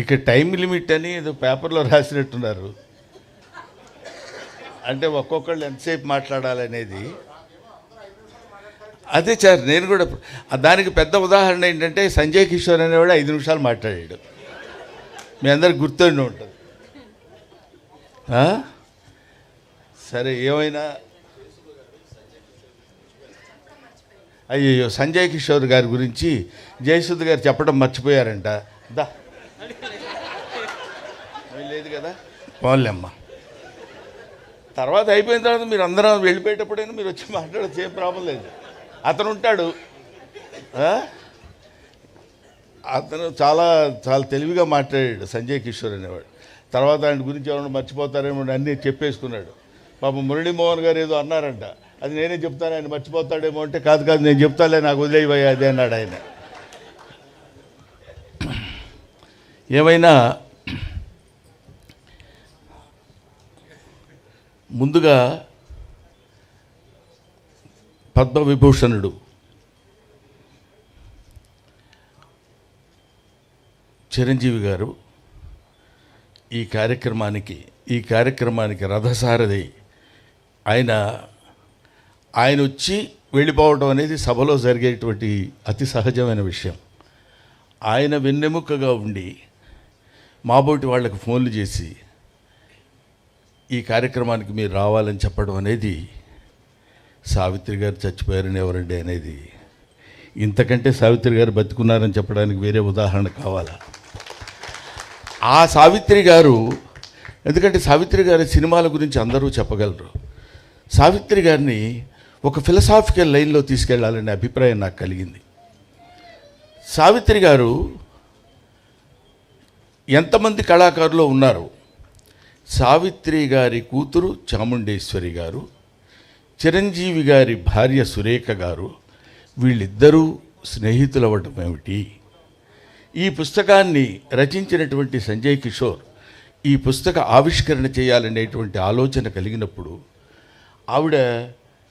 ఇక time limit అని ఏదో పేపర్లో రాసినట్టున్నారు. అంటే ఒక్కొక్కళ్ళు ఎంతసేపు మాట్లాడాలనేది. అదే సార్, నేను కూడా దానికి పెద్ద ఉదాహరణ ఏంటంటే సంజయ్ కిషోర్ అనేవాడు 5 నిమిషాలు మాట్లాడాడు. మీ అందరికి గుర్తుండి ఉంటుంది. సరే, ఏమైనా అయ్యో సంజయ్ కిషోర్ గారి గురించి జయసుధ గారు చెప్పడం మర్చిపోయారంట. లేదు కదా, పోన్లేమ్మా. తర్వాత అయిపోయిన తర్వాత మీరు అందరం వెళ్ళిపోయేటప్పుడైనా మీరు వచ్చి మాట్లాడచ్చు, ఏం ప్రాబ్లం లేదు. అతను ఉంటాడు, అతను చాలా చాలా తెలివిగా మాట్లాడాడు సంజయ్ కిషోర్ అనేవాడు. తర్వాత ఆయన గురించి ఎవరైనా మర్చిపోతారేమో అన్నీ చెప్పేసుకున్నాడు. పాపం మురళీమోహన్ గారు ఏదో అన్నారంట, అది నేనే చెప్తాను, ఆయన మర్చిపోతాడేమో అంటే, కాదు కాదు నేను చెప్తాలే, నాకు వదిలేయబోయా అదే అన్నాడు ఆయన. ఏమైనా ముందుగా పద్మవిభూషణుడు చిరంజీవి గారు ఈ కార్యక్రమానికి రథసారథి ఆయన వచ్చి వెళ్ళిపోవడం అనేది సభలో జరిగేటువంటి అతి సహజమైన విషయం. ఆయన వెన్నెముకగా ఉండి మాబోటి వాళ్ళకి ఫోన్లు చేసి ఈ కార్యక్రమానికి మీరు రావాలని చెప్పడం అనేది, సావిత్రి గారు చచ్చిపోయారని ఎవరండి అనేది, ఇంతకంటే సావిత్రి గారు బతుకున్నారని చెప్పడానికి వేరే ఉదాహరణ కావాలా? ఆ సావిత్రి గారు, ఎందుకంటే సావిత్రి గారి సినిమాల గురించి అందరూ చెప్పగలరు. సావిత్రి గారిని ఒక ఫిలసాఫికల్ లైన్లో తీసుకెళ్లాలనే అభిప్రాయం నాకు కలిగింది. సావిత్రి గారు ఎంతమంది కళాకారులు ఉన్నారు? సావిత్రి గారి కూతురు చాముండేశ్వరి గారు, చిరంజీవి గారి భార్య సురేఖ గారు, వీళ్ళిద్దరూ స్నేహితులవ్వటం ఏమిటి? ఈ పుస్తకాన్ని రచించినటువంటి సంజయ్ కిషోర్ ఈ పుస్తక ఆవిష్కరణ చేయాలనేటువంటి ఆలోచన కలిగినప్పుడు ఆవిడ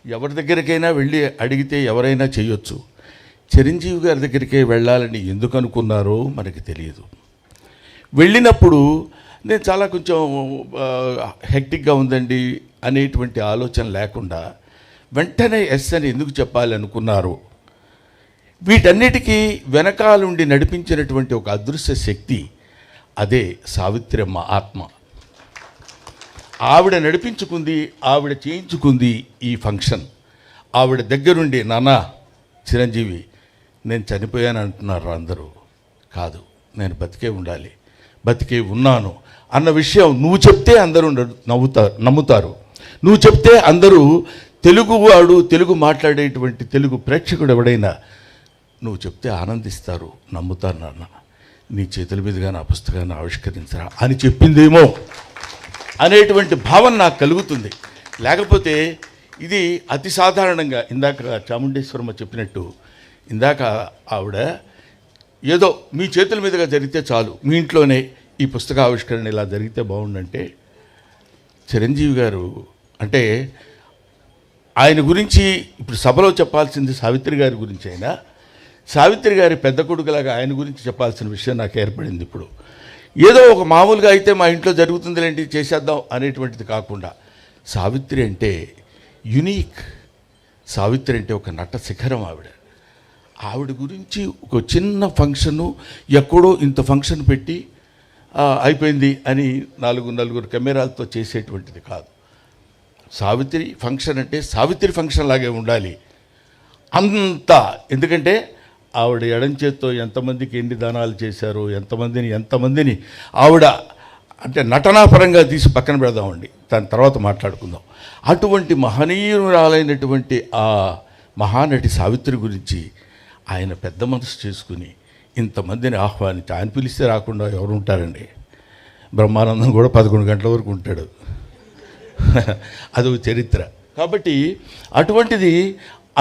ఎవరి దగ్గరికైనా వెళ్ళి అడిగితే ఎవరైనా చేయొచ్చు. చిరంజీవి గారి దగ్గరికే వెళ్ళాలని ఎందుకు అనుకున్నారో మనకి తెలియదు. వెళ్ళినప్పుడు నేను చాలా కొంచెం హెక్టిక్గా ఉందండి అనేటువంటి ఆలోచన లేకుండా వెంటనే ఎస్ అని ఎందుకు చెప్పాలి అనుకున్నారు? వీటన్నిటికీ వెనకాలుండి నడిపించినటువంటి ఒక అదృశ్య శక్తి, అదే సావిత్రమ్మ ఆత్మ. ఆవిడ నడిపించుకుంది, ఆవిడ చేయించుకుంది ఈ ఫంక్షన్. ఆవిడ దగ్గరుండి, నాన్న చిరంజీవి నేను చనిపోయాను అంటున్నారు అందరూ. కాదు, నేను బతికే ఉండాలి, బతికే ఉన్నాను అన్న విషయం నువ్వు చెప్తే అందరూ నమ్ముతారు. నువ్వు చెప్తే అందరూ, తెలుగువాడు, తెలుగు మాట్లాడేటువంటి తెలుగు ప్రేక్షకుడు ఎవడైనా నువ్వు చెప్తే ఆనందిస్తారు, నమ్ముతారు. నాన్న నీ చేతుల మీదుగా నా పుస్తకాన్ని ఆవిష్కరించరా అని చెప్పిందేమో అనేటువంటి భావన నాకు కలుగుతుంది. లేకపోతే ఇది అతి సాధారణంగా ఇందాక చాముండేశ్వరమ్మ చెప్పినట్టు, ఇందాక ఆవిడ ఏదో మీ చేతుల మీదుగా జరిగితే చాలు, మీ ఇంట్లోనే ఈ పుస్తక ఆవిష్కరణ ఇలా జరిగితే బాగుండంటే, చిరంజీవి గారు అంటే ఆయన గురించి ఇప్పుడు సభలో చెప్పాల్సింది సావిత్రి గారి గురించి అయినా, సావిత్రి గారి పెద్ద కొడుకులాగా ఆయన గురించి చెప్పాల్సిన విషయం నాకు ఏర్పడింది. ఇప్పుడు ఏదో ఒక మామూలుగా అయితే మా ఇంట్లో జరుగుతుందిలేంటి చేసేద్దాం అనేటువంటిది కాకుండా, సావిత్రి అంటే యునీక్. సావిత్రి అంటే ఒక నట శిఖరం. ఆవిడ గురించి ఒక చిన్న ఫంక్షను ఎక్కడో ఇంత ఫంక్షన్ పెట్టి అయిపోయింది అని నలుగురు కెమెరాలతో చేసేటువంటిది కాదు. సావిత్రి ఫంక్షన్ అంటే సావిత్రి ఫంక్షన్ లాగే ఉండాలి అంతా. ఎందుకంటే ఆవిడ ఎడం చేత్తో ఎంతమందికి ఎన్ని దానాలు చేశారో, ఎంతమందిని ఆవిడ అంటే నటనాపరంగా తీసి పక్కన పెడదామండి, దాని తర్వాత మాట్లాడుకుందాం. అటువంటి మహనీయురాలైనటువంటి ఆ మహానటి సావిత్రి గురించి ఆయన పెద్ద మనసు చేసుకుని ఇంతమందిని ఆహ్వానించి, ఆయన పిలిస్తే రాకుండా ఎవరు ఉంటారండి? బ్రహ్మానందం కూడా 11 గంటల వరకు ఉంటాడు, అదొక చరిత్ర. కాబట్టి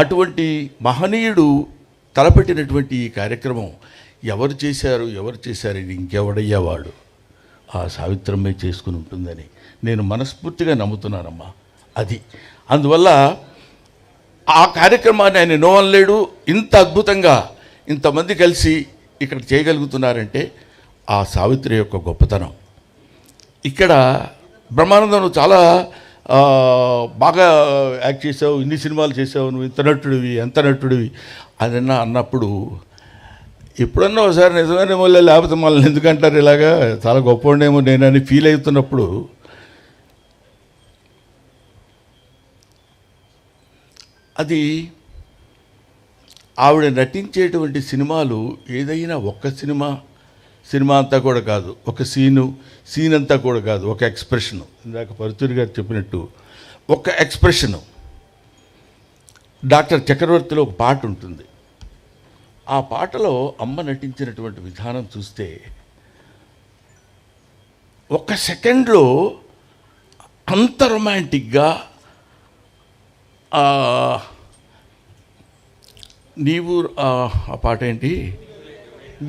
అటువంటి మహనీయుడు తలపెట్టినటువంటి ఈ కార్యక్రమం ఎవరు చేశారు ఇది ఇంకెవడయ్యేవాడు? ఆ సావిత్రమ్మే చేసుకుని ఉంటుందని నేను మనస్ఫూర్తిగా నమ్ముతున్నానమ్మా. అది అందువల్ల ఆ కార్యక్రమాన్ని ఆయన నోవనలేడు. ఇంత అద్భుతంగా ఇంతమంది కలిసి ఇక్కడ చేయగలుగుతున్నారంటే ఆ సావిత్రి యొక్క గొప్పతనం. ఇక్కడ బ్రహ్మానందం నువ్వు చాలా బాగా యాక్ట్ చేసావు, ఇన్ని సినిమాలు చేసావు, నువ్వు ఇంత నటుడివి ఎంత నటుడివి అని అన్నప్పుడు ఎప్పుడన్నా ఒకసారి నిజమైన మళ్ళీ లేకపోతే మళ్ళీ ఎందుకంటారు ఇలాగా చాలా గొప్పవాడేమో నేనని ఫీల్ అవుతున్నప్పుడు అది ఆవిడ నటించేటువంటి సినిమాలు ఏదైనా ఒక్క సినిమా అంతా కూడా కాదు, ఒక సీన్ అంతా కూడా కాదు, ఒక ఎక్స్ప్రెషను. ఇందాక పరుచూరి గారు చెప్పినట్టు ఒక ఎక్స్ప్రెషను. డాక్టర్ చక్రవర్తిలో ఒక పాట ఉంటుంది. ఆ పాటలో అమ్మ నటించినటువంటి విధానం చూస్తే ఒక్క సెకండ్లో అంత రొమాంటిక్గా నీవు ఆ పాట ఏంటి,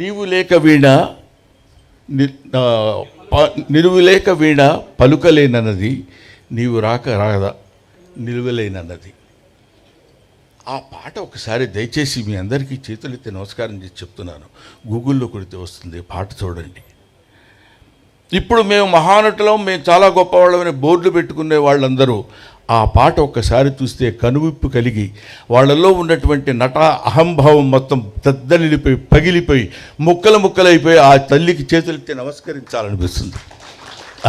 నీవు లేక వీణ నిలువు లేక వీణ పలుకలేనన్నది, నీవు రాదా నిలువలేనన్నది. ఆ పాట ఒకసారి దయచేసి మీ అందరికీ చేతులెత్తి నమస్కారం చేసి చెప్తున్నాను, గూగుల్లో కొడితే వస్తుంది, పాట చూడండి. ఇప్పుడు మేము మహానటులం, మేము చాలా గొప్పవాళ్ళమని బోర్డులు పెట్టుకునే వాళ్ళందరూ ఆ పాట ఒక్కసారి చూస్తే కనువిప్పు కలిగి వాళ్ళల్లో ఉన్నటువంటి నట అహంభావం మొత్తం దద్దలిపోయి పగిలిపోయి ముక్కలైపోయి ఆ తల్లికి చేతులెత్తి నమస్కరించాలనిపిస్తుంది.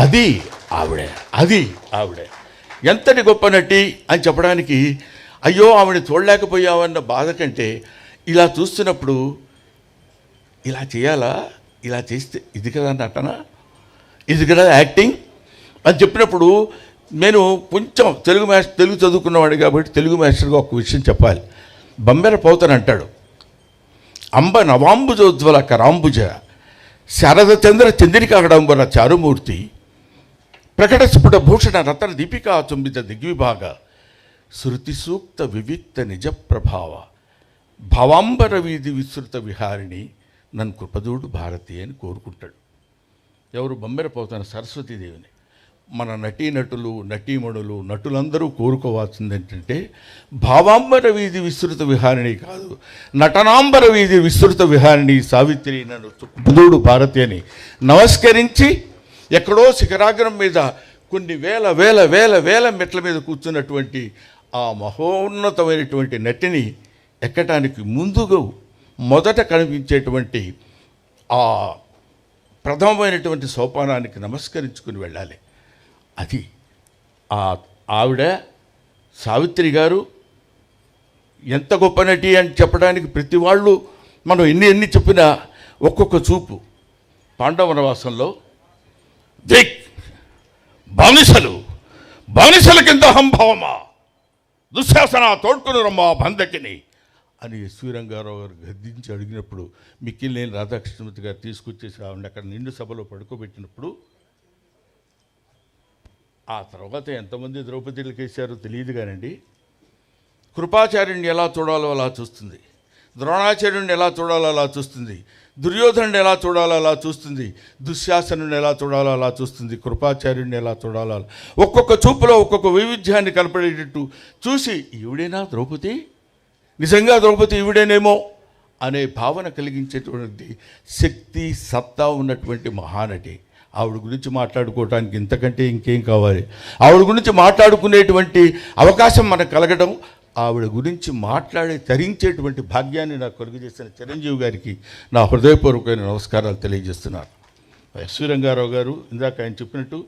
అది ఆవిడే ఎంతటి గొప్ప నటి అని చెప్పడానికి, అయ్యో ఆవిడ చూడలేకపోయామన్న బాధ కంటే ఇలా చూస్తున్నప్పుడు ఇలా చేయాలా, ఇలా చేస్తే ఇది కదా నటన, ఇది కదా యాక్టింగ్ అని చెప్పినప్పుడు నేను కొంచెం తెలుగు చదువుకున్నవాడు కాబట్టి తెలుగు మాస్టర్గా ఒక విషయం చెప్పాలి. బంబెర పోతన అంటాడు, అంబ నవాంబుజోజ్వల కరాంబుజ శారద చంద్ర చంద్రికాకడంబర చారుమూర్తి ప్రకట స్ఫుట భూషణ రతన దీపికా చుంబిత దిగ్విభాగ శృతి సూక్త వివిక్త నిజ ప్రభావ భవాంబర వీధి విస్తృత విహారిణి నన్ను కృపదూడు భారతి అని కోరుకుంటాడు. ఎవరు? బంబెర పోతన సరస్వతీదేవిని. మన నటీనటులు నటీమణులు నటులందరూ కోరుకోవాల్సింది ఏంటంటే భావాంబర వీధి విస్తృత విహారిణి కాదు, నటనాంబర వీధి విస్తృత విహారిణి సావిత్రి నన్ను కృపదూడు భారతి అని నమస్కరించి ఎక్కడో శిఖరాగ్రం మీద కొన్ని వేల మెట్ల మీద కూర్చున్నటువంటి ఆ మహోన్నతమైనటువంటి నటిని ఎక్కటానికి ముందుగా మొదట కనిపించేటువంటి ఆ ప్రథమమైనటువంటి సోపానానికి నమస్కరించుకుని వెళ్ళాలి. అది ఆవిడ సావిత్రి గారు ఎంత గొప్ప నటి అని చెప్పడానికి ప్రతి వాళ్ళు మనం ఎన్ని చెప్పినా ఒక్కొక్క చూపు. పాండవనవాసంలో దిక్ బానిసల కింద అహంభావమా దుశ్శాసన తోడ్కొని రమ్మా బంధకిని అని ఎస్వి రంగారావు గారు గద్దించి అడిగినప్పుడు మిక్కిలినేని రాధాకృష్ణమూర్తి గారు తీసుకొచ్చేసి ఆవిడ అక్కడ నిండు సభలో పడుకోబెట్టినప్పుడు ఆ తర్వాత ఎంతమంది ద్రౌపదీలకు వేశారో తెలియదు కానండి, కృపాచార్యుడిని ఎలా చూడాలో అలా చూస్తుంది, ద్రోణాచార్యుడిని ఎలా చూడాలో అలా చూస్తుంది, దుర్యోధనుడిని ఎలా చూడాలో అలా చూస్తుంది, దుశ్శాసనుడిని ఎలా చూడాలో అలా చూస్తుంది, కృపాచార్యుడిని ఎలా చూడాలో అలా ఒక్కొక్క చూపులో ఒక్కొక్క వైవిధ్యాన్ని కనపడేటట్టు చూసి ఈవిడేనా ద్రౌపది, నిజంగా ద్రౌపది ఈవిడేనేమో అనే భావన కలిగించేటువంటి శక్తి సత్తా ఉన్నటువంటి మహానటి. ఆవిడ గురించి మాట్లాడుకోవడానికి ఇంతకంటే ఇంకేం కావాలి? ఆవిడ గురించి మాట్లాడుకునేటువంటి అవకాశం మనకు కలగడం, ఆవిడ గురించి తరించేటువంటి భాగ్యాన్ని నాకు కలుగజేసిన చిరంజీవి గారికి నా హృదయపూర్వకమైన నమస్కారాలు తెలియజేస్తున్నాను. ఎస్వి రంగారావు గారు ఇందాక ఆయన చెప్పినట్టు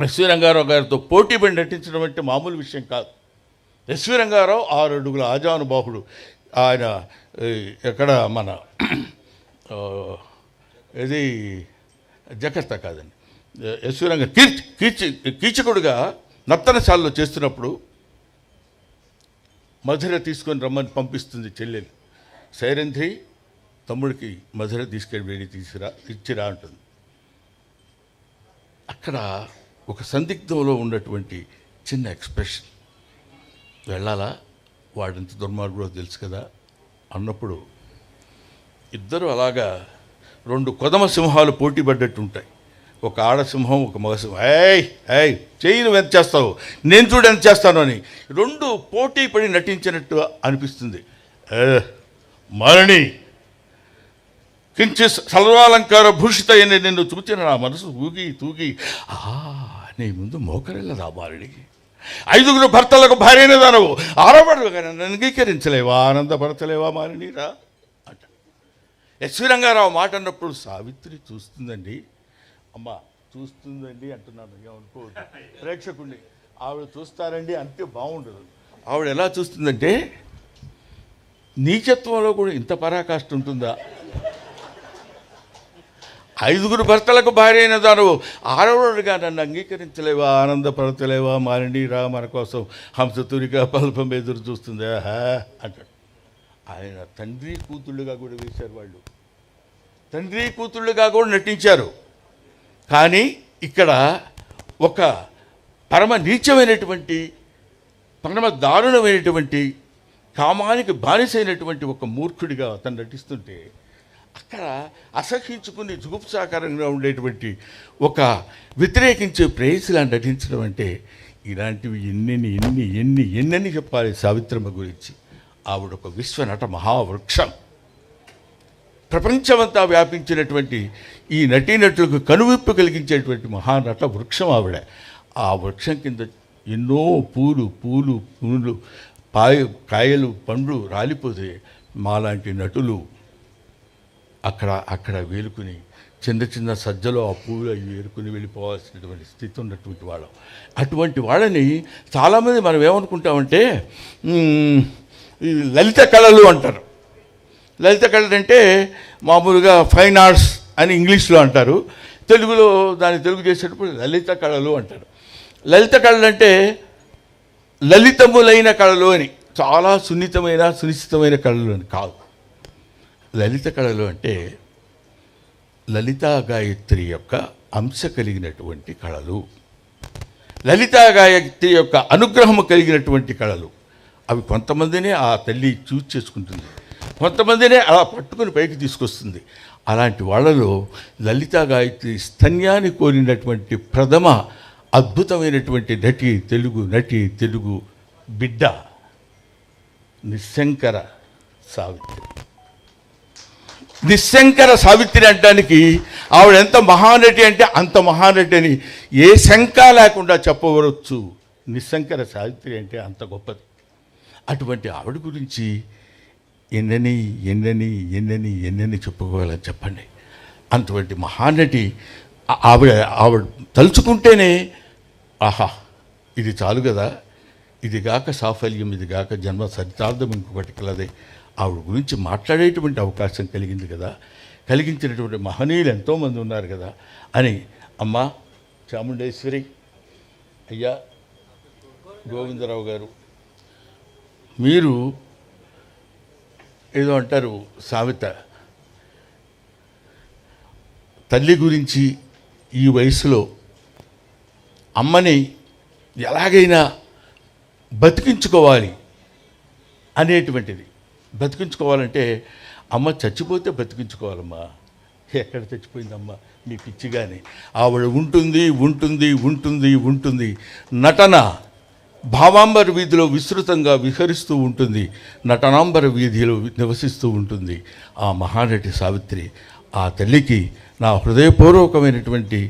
ఎస్వి రంగారావు గారితో పోటీపడి నటించడం అంటే మామూలు విషయం కాదు. ఎస్వి రంగారావు 6 అడుగుల ఆజానుబాహుడు. ఆయన ఎక్కడ మన ఇది జకర్తా కాదండి, ఎస్వి రంగ కీచకుడుగా నర్తనశాలలో చేస్తున్నప్పుడు మధుర తీసుకొని రమ్మని పంపిస్తుంది చెల్లెలు. సైరంధ్రి తమ్ముడికి మధుర తీసుకెళ్ళి ఇచ్చిరా అంటుంది. అక్కడ ఒక సందిగ్ధంలో ఉన్నటువంటి చిన్న ఎక్స్ప్రెషన్, వెళ్ళాలా వాడింత దుర్మార్గుడో తెలుసు కదా అన్నప్పుడు ఇద్దరు అలాగా 2 కొదమ సింహాలు పోటీ పడ్డట్టు ఉంటాయి. ఒక ఆడసింహం, ఒక మగసింహం. ఏయ్ చెయ్యి నువ్వు ఎంత చేస్తావు, నేను చూడు ఎంత చేస్తాను అని 2 పోటీ పడి నటించినట్టు అనిపిస్తుంది. మరణి కించిత్ సర్వాలంకార భూషిత అయిన నిన్ను చూచిన నా మనసు ఊగి తూగి నీ ముందు మోకరిల్లదా బాలుడికి. 5 భర్తలకు భార్యనే దానవు, 6 నన్ను అంగీకరించలేవా, ఆనందపరచలేవా మాలినీరా అంట. ఎస్వి రంగారావు మాట అన్నప్పుడు సావిత్రి చూస్తుందండి, అమ్మ చూస్తుందండి అంటున్నాను, ఏమనుకోవద్దు ప్రేక్షకుడిని. ఆవిడ చూస్తారండి అంతే బాగుండదు. ఆవిడ ఎలా చూస్తుందంటే, నీచత్వంలో కూడా ఇంత పరాకాష్ఠ ఉంటుందా? 5 భర్తలకు భార్య అయిన దాను 6వగా నన్ను అంగీకరించలేవా, ఆనందపడతలేవా మాలినీరా, మన కోసం హంసతూరిగా పల్పం ఎదురు చూస్తుందా అంటాడు. ఆయన తండ్రి కూతుళ్ళుగా కూడా వేశారు, వాళ్ళు తండ్రి కూతుళ్ళుగా కూడా నటించారు. కానీ ఇక్కడ ఒక పరమ నీచమైనటువంటి, పరమ దారుణమైనటువంటి, కామానికి బానిసైనటువంటి ఒక మూర్ఖుడిగా అతను నటిస్తుంటే, అక్కడ అసహించుకుని జుగుప్సాకరంగా ఉండేటువంటి ఒక వ్యతిరేకించే ప్రేయసిలా నటించడం అంటే, ఇలాంటివి ఎన్నెన్ని చెప్పాలి సావిత్రమ్మ గురించి. ఆవిడ ఒక విశ్వనట మహావృక్షం, ప్రపంచమంతా వ్యాపించినటువంటి ఈ నటీనటులకు కనువిప్పు కలిగించేటువంటి మహానట వృక్షం ఆవిడ. ఆ వృక్షం కింద ఎన్నో పూలు కాయలు పండ్లు రాలిపోతే మాలాంటి నటులు అక్కడ వేలుకుని చిన్న సజ్జలో ఆ పూలు అవి ఏరుకుని వెళ్ళిపోవాల్సినటువంటి స్థితి ఉన్నటువంటి వాళ్ళం. అటువంటి వాళ్ళని చాలామంది మనం ఏమనుకుంటామంటే ఈ లలిత కళలు అంటారు. లలిత కళలు అంటే మామూలుగా ఫైన్ ఆర్ట్స్ అని ఇంగ్లీష్లో అంటారు, తెలుగులో దాన్ని తెలుగు చేసేటప్పుడు లలిత కళలు అంటారు. లలిత కళలు అంటే లలితములైన కళలు అని, చాలా సునిశ్చితమైన కళలు అని కాదు. లలిత కళలు అంటే లలితా గాయత్రి యొక్క అంశ కలిగినటువంటి కళలు, లలితా గాయత్రి యొక్క అనుగ్రహము కలిగినటువంటి కళలు. అవి కొంతమందినే ఆ తల్లి చూజ్ చేసుకుంటుంది, కొంతమందినే అలా పట్టుకుని పైకి తీసుకొస్తుంది. అలాంటి వాళ్ళలో లలితా గాయత్రి స్తన్యాన్ని కోరినటువంటి ప్రథమ అద్భుతమైనటువంటి తెలుగు బిడ్డ నిశంకర సావిత్రి. నిశంకర సావిత్రి అంటానికి ఆవిడ ఎంత మహానటి అంటే అంత మహానటి అని ఏ శంక లేకుండా చెప్పవచ్చు. నిశంకర సావిత్రి అంటే అంత గొప్పది. అటువంటి ఆవిడ గురించి ఎన్నెన్ని చెప్పుకోవాలని చెప్పండి. అటువంటి మహానటి ఆవిడ తలుచుకుంటేనే ఆహా ఇది చాలు కదా, ఇది గాక సాఫల్యం, ఇది గాక జన్మ సరితార్థం ఇంకొకటి కలదే. ఆవిడ గురించి మాట్లాడేటువంటి అవకాశం కలిగింది కదా, కలిగించినటువంటి మహనీయులు ఎంతోమంది ఉన్నారు కదా అని. అమ్మ చాముండేశ్వరి, అయ్యా గోవిందరావు గారు, మీరు ఏదో అంటారు సావిత, తల్లి గురించి ఈ వయసులో అమ్మని ఎలాగైనా బతికించుకోవాలి అనేటువంటిది. బతికించుకోవాలంటే అమ్మ చచ్చిపోతే బతికించుకోవాలమ్మా. ఎక్కడ చచ్చిపోయిందమ్మా మీ పిచ్చిగాని. ఆవిడ ఉంటుంది. నటన భావాంబర వీధిలో విస్తృతంగా విహరిస్తూ ఉంటుంది, నటనాంబర వీధిలో నివసిస్తూ ఉంటుంది ఆ మహానటి సావిత్రి. ఆ తల్లికి నా హృదయపూర్వకమైనటువంటి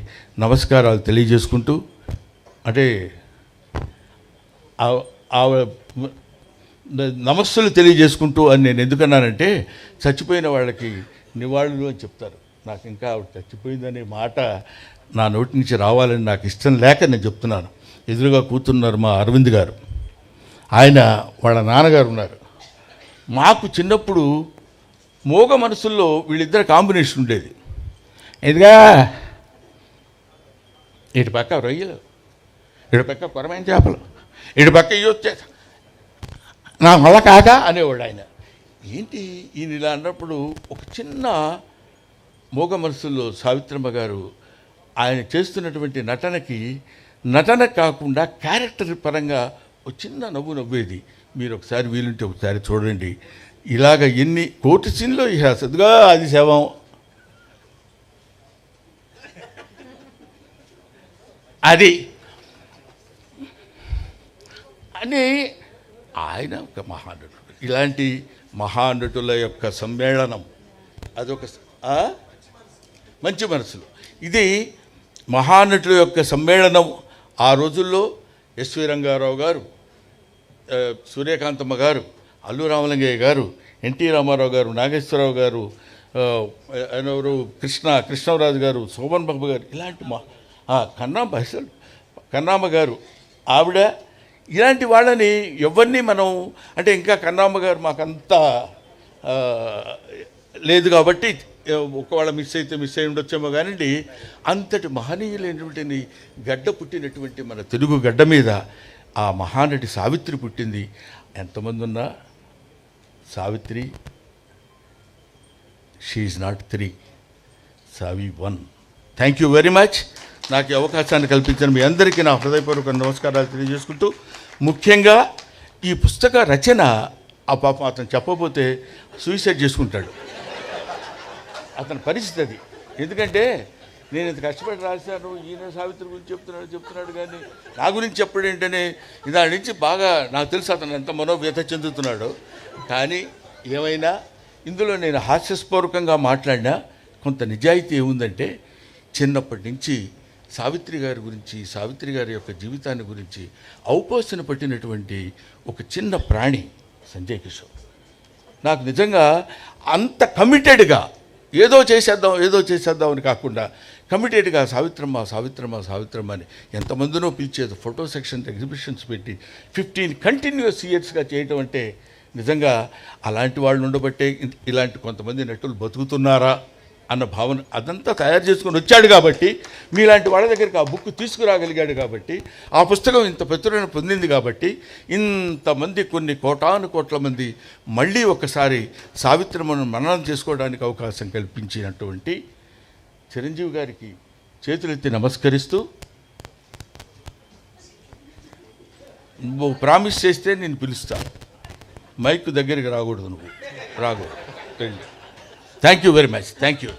నమస్కారాలు తెలియజేసుకుంటూ, అంటే నమస్సులు తెలియజేసుకుంటూ అని నేను ఎందుకన్నానంటే, చచ్చిపోయిన వాళ్ళకి నివాళులు అని చెప్తారు. నాకు ఇంకా ఆవిడ చచ్చిపోయిందనే మాట నా నోటి నుంచి రావాలని నాకు ఇష్టం లేక నేను చెప్తున్నాను. ఎదురుగా కూతున్నారు మా అరవింద్ గారు, ఆయన వాళ్ళ నాన్నగారు ఉన్నారు. మాకు చిన్నప్పుడు మోగ మనసుల్లో వీళ్ళిద్దరు కాంబినేషన్ ఉండేది. ఇదిగా ఇటు పక్క రొయ్యలు, ఇటు పక్క కొరమైన చేపలు, ఇటు పక్క ఇవి వచ్చే నా వల్ల కాక అనేవాడు ఆయన. ఏంటి ఈయన ఇలా అన్నప్పుడు ఒక చిన్న మోగ మనసుల్లో సావిత్రమ్మ గారు ఆయన చేస్తున్నటువంటి నటన కాకుండా క్యారెక్టర్ పరంగా ఒక చిన్న నవ్వేది. మీరు ఒకసారి వీలుంటే ఒకసారి చూడండి. ఇలాగ ఎన్ని కోటి సీన్లో ఇక సదుగా అది శవం అది అని ఆయన ఒక మహానటుడు. ఇలాంటి మహానటుల యొక్క సమ్మేళనం అదొక ఆ? మంచి మనసులు. ఇది మహానటుల యొక్క సమ్మేళనం. ఆ రోజుల్లో ఎస్వి రంగారావు గారు, సూర్యకాంతమ్మ గారు, అల్లు రామలింగయ్య గారు, ఎన్టీ రామారావు గారు, నాగేశ్వరరావు గారు, ఎవరు కృష్ణరాజు గారు, శోభన్ బాబు గారు, ఇలాంటి కన్నామ్మ గారు, ఆవిడ, ఇలాంటి వాళ్ళని ఎవరిని మనం అంటే ఇంకా కన్నామ్మ గారు మాకంతా లేదు కాబట్టి ఒకవేళ మిస్ అయి ఉండొచ్చేమో కానివ్వండి. అంతటి మహనీయులైనటువంటి గడ్డ పుట్టినటువంటి మన తెలుగు గడ్డ మీద ఆ మహానటి సావిత్రి పుట్టింది. ఎంతమంది ఉన్నా Savitri she is not 3, Savi 1. Thank you very much. నాకు ఈ అవకాశాన్ని కల్పించిన మీ అందరికీ నా హృదయపూర్వక నమస్కారాలు తెలియజేసుకుంటూ, ముఖ్యంగా ఈ పుస్తక రచన ఆ పాపం అతను చెప్పబోతే సూసైడ్ చేసుకుంటాడు. అతని పరిస్థితి అది. ఎందుకంటే నేను ఇంత కష్టపడి రాశాను, ఈయన సావిత్రి గురించి చెప్తున్నాడు కానీ నా గురించి చెప్పడం ఏంటనే దాని నుంచి బాగా నాకు తెలుసు అతను ఎంత మనోవ్యత చెందుతున్నాడో. కానీ ఏమైనా ఇందులో నేను హాస్యస్పూర్వకంగా మాట్లాడినా కొంత నిజాయితీ ఏముందంటే, చిన్నప్పటి నుంచి సావిత్రి గారి గురించి, సావిత్రి గారి యొక్క జీవితాన్ని గురించి ఔపోసన పట్టినటువంటి ఒక చిన్న ప్రాణి సంజయ్ కిషోర్. నాకు నిజంగా అంత కమిటెడ్గా ఏదో చేసేద్దాం అని కాకుండా కమిటెడ్గా సావిత్రమ్మ అని ఎంతమందినో పిలిచేది, ఫోటో సెక్షన్ ఎగ్జిబిషన్స్ పెట్టి 15 కంటిన్యూస్ ఇయర్స్గా చేయటం అంటే నిజంగా అలాంటి వాళ్ళు ఉండబట్టే ఇలాంటి కొంతమంది నటులు బతుకుతున్నారా అన్న భావన అదంతా తయారు చేసుకొని వచ్చాడు కాబట్టి, మీలాంటి వాళ్ళ దగ్గరికి ఆ బుక్ తీసుకురాగలిగాడు కాబట్టి, ఆ పుస్తకం ఇంత ప్రచురణ పొందింది కాబట్టి, ఇంతమంది కొన్ని కోట్ల మంది మళ్ళీ ఒకసారి సావిత్రమ్మను మననం చేసుకోవడానికి అవకాశం కల్పించినటువంటి చిరంజీవి గారికి చేతులెత్తి నమస్కరిస్తూ, నువ్వు ప్రామిస్ చేస్తే నేను పిలుస్తాను, మైక్ దగ్గరికి రాకూడదు, నువ్వు రాకూడదు. Thank you very much. Thank you.